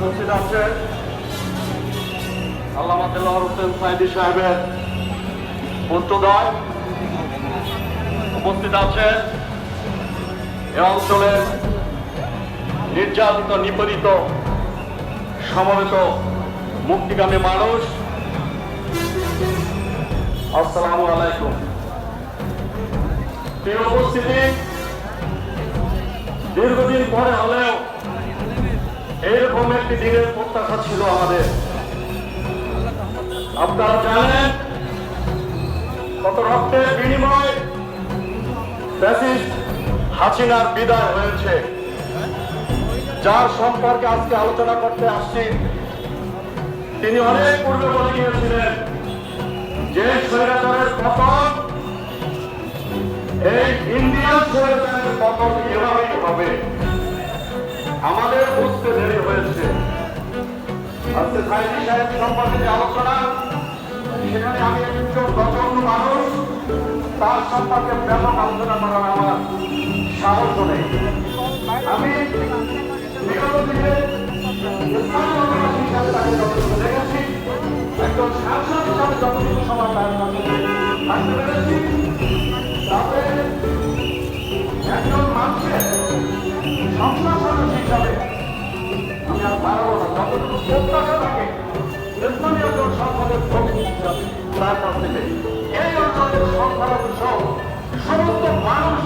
উপস্থিত আছেন আল্লামা দেলোয়ার হোসেন সাইদি সাহেবের পুত্রদ্বয়, উপস্থিত আছেন এ অঞ্চলের নির্যাতিত নিপীড়িত সমবেত মুক্তিকামী মানুষ। আসসালামু আলাইকুম। প্রিয় উপস্থিতি, দীর্ঘদিন পরে হলেও এইরকম একটি দিনের প্রত্যাশা ছিল আমাদের। আপনারা জানেন কত রক্তের বিনিময়ে ফ্যাসিস্ট হাসিনার বিদায় হয়েছে, যার সম্পর্কে আজকে আলোচনা করতে আসছি। তিনি অনেক পূর্বে বলে গিয়েছিলেন যে স্বৈরাচারের পতন, এই ইন্ডিয়ান স্বৈরাচারের পতন এভাবেই হবে। আমাদের বুঝতে দেরি হয়েছে। আজকে সাইদি সাহেব সম্পর্কে যে আলোচনা, সেখানে আমি একজন দশজন মানুষ, তার সম্পর্কে ব্যাপক আলোচনা করার আমার সাহস নেই। আমি বিগত দিনে হিসাবে তাকে যতটুকু দেখেছি, একজন সাংসদ হিসাবে যতটুকু সময় তার সাথে থাকতে পেরেছি, তাতে একজন মানুষের সংসদ সদস্য হিসাবে আমি আর পারবো না। যতটুকু প্রত্যাশা থাকে স্থানীয় সংসদের প্রতিনিধি হিসাবে তার কাছ থেকে এই অঞ্চলের সংখ্যালঘু সহ সমস্ত মানুষ